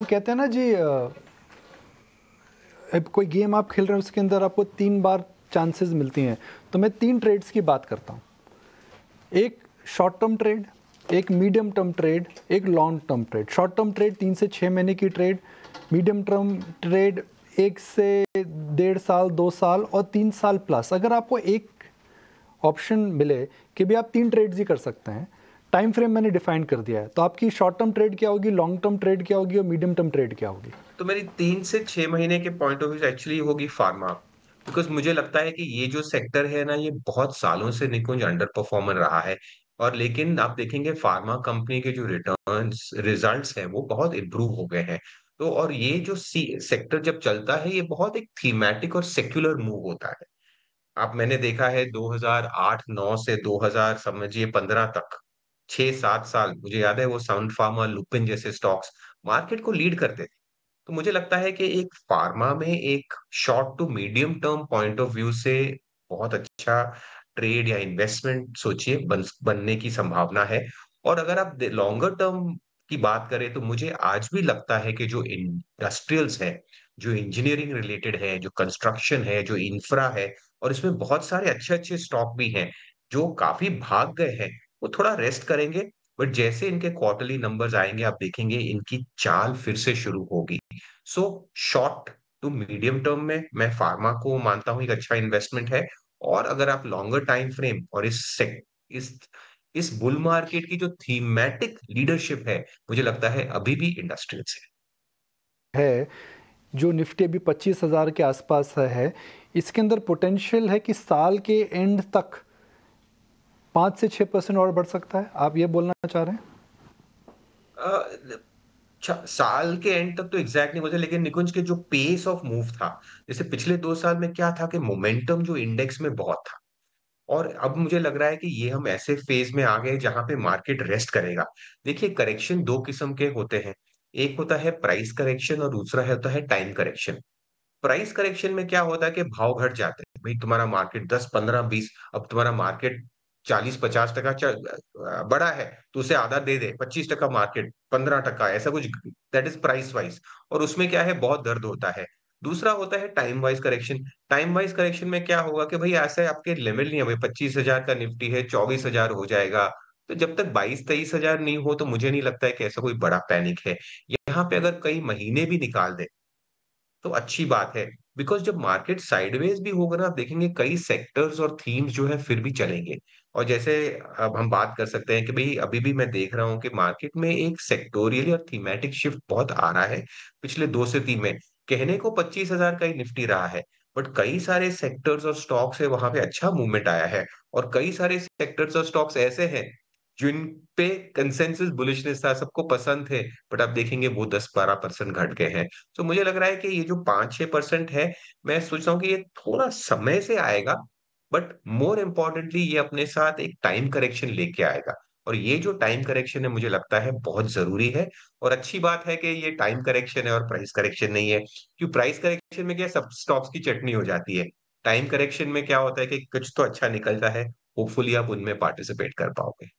कहते हैं ना जी, अब कोई गेम आप खेल रहे हैं उसके अंदर आपको 3 बार चांसेस मिलती हैं, तो मैं 3 ट्रेड्स की बात करता हूँ। एक शॉर्ट टर्म ट्रेड, एक मीडियम टर्म ट्रेड, एक long term trade. Short term trade 3 से 6 महीने की ट्रेड, मीडियम टर्म ट्रेड 1 से 1.5 साल, 2 साल और 3 साल प्लस। अगर आपको एक ऑप्शन मिले कि भी आप 3 ट्रेड्स ही कर सकते हैं, टाइम फ्रेम मैंने डिफाइन कर दिया है, तो आपकी शॉर्ट टर्म ट्रेड क्या होगी, लॉन्ग टर्म ट्रेड क्या होगी और मीडियम टर्म ट्रेड क्या होगी? तो मेरी 3 से 6 महीने के पॉइंट ऑफ व्यू से एक्चुअली होगी फार्मा। बिकॉज मुझे लगता है कि ये जो सेक्टर है ना, ये बहुत सालों से निकुंज अंडर परफॉर्मर रहा है। और लेकिन आप देखेंगे फार्मा कंपनी के जो रिटर्न्स रिजल्ट्स हैं वो बहुत इंप्रूव हो गए हैं। तो और ये जो सेक्टर जब चलता है, ये बहुत एक थीमेटिक और सेक्युलर मूव होता है। आप मैंने देखा है 2008-9 से 2000 समझिए 15 तक, 6-7 साल मुझे याद है, वो सन फार्मा, लुपिन जैसे स्टॉक्स मार्केट को लीड करते थे। तो मुझे लगता है कि एक फार्मा में एक short to medium term point of view से बहुत अच्छा ट्रेड या इन्वेस्टमेंट सोचिए बनने की संभावना है। और अगर आप लॉन्गर टर्म की बात करें, तो मुझे आज भी लगता है कि जो इंडस्ट्रियल्स है, जो इंजीनियरिंग रिलेटेड है, जो कंस्ट्रक्शन है, जो इंफ्रा है, और इसमें बहुत सारे अच्छे अच्छे स्टॉक भी हैं जो काफी भाग गए हैं, वो थोड़ा रेस्ट करेंगे। बट जैसे इनके क्वार्टरली नंबर्स आएंगे, आप देखेंगे इनकी चाल फिर से शुरू होगी। So short to medium term में मैं फार्मा को मानता हूं एक अच्छा इन्वेस्टमेंट है। और अगर आप लॉन्गर टाइम फ्रेम और इस इस बुल मार्केट की जो थीमेटिक लीडरशिप है, मुझे लगता है अभी भी इंडस्ट्रियल्स है जो निफ्टी अभी 25,000 के आसपास है, इसके अंदर पोटेंशियल है कि साल के एंड तक 5 से 6% और बढ़ सकता है। आप ये बोलना चाह रहे हैं? है। साल के एंड तक तो एग्जैक्ट नहीं बोलते, लेकिन निकुंज के जो पेस ऑफ मूव था, जैसे पिछले 2 साल में क्या था कि मोमेंटम जो इंडेक्स में बहुत था। और अब मुझे लग रहा है कि ये हम ऐसे फेज में आ गए जहां पे मार्केट रेस्ट करेगा। देखिए, करेक्शन दो किस्म के होते हैं। एक होता है प्राइस करेक्शन और दूसरा होता है टाइम करेक्शन। प्राइस करेक्शन में क्या होता है कि भाव घट जाते हैं, भाई तुम्हारा मार्केट 10, 15, 20, अब तुम्हारा मार्केट 40, 50 टका बड़ा है, तो उसे आधा दे दे, 25 टका मार्केट, 15 टका, ऐसा कुछ। That is price wise. और उसमें क्या है, बहुत दर्द होता है। दूसरा होता है time wise correction. Time wise correction में क्या होगा कि भाई ऐसे आपके लेवल नहीं है, भाई 25,000 का निफ्टी है, 24,000 हो जाएगा। तो जब तक 22-23 हजार नहीं हो, तो मुझे नहीं लगता है कि ऐसा कोई बड़ा पैनिक है। यहाँ पे अगर कई महीने भी निकाल दे तो अच्छी बात है। बिकॉज जब मार्केट साइडवेज भी होगा ना, आप देखेंगे कई सेक्टर्स और थीम्स जो है फिर भी चलेंगे। और जैसे अब हम बात कर सकते हैं कि भाई अभी भी मैं देख रहा हूँ कि मार्केट में एक सेक्टोरियल और थीमेटिक शिफ्ट बहुत आ रहा है। पिछले 2 से 3 में कहने को 25,000 का ही निफ्टी रहा है, बट कई सारे सेक्टर्स और स्टॉक्स है वहां पे अच्छा मूवमेंट आया है। और कई सारे सेक्टर्स और स्टॉक्स ऐसे हैं जिन पे कंसेंसस बुलिशनेस था, सबको पसंद थे, बट आप देखेंगे वो 10-12% घट गए हैं। तो मुझे लग रहा है कि ये जो 5-6% है, मैं सोच रहा हूँ कि ये थोड़ा समय से आएगा, बट मोर इम्पोर्टेंटली ये अपने साथ एक टाइम करेक्शन लेके आएगा। और ये जो टाइम करेक्शन है, मुझे लगता है बहुत जरूरी है। और अच्छी बात है कि ये टाइम करेक्शन है और प्राइस करेक्शन नहीं है, क्योंकि प्राइस करेक्शन में क्या सब स्टॉक्स की चटनी हो जाती है। टाइम करेक्शन में क्या होता है कि कुछ तो अच्छा निकलता है, होपफुली आप उनमें पार्टिसिपेट कर पाओगे।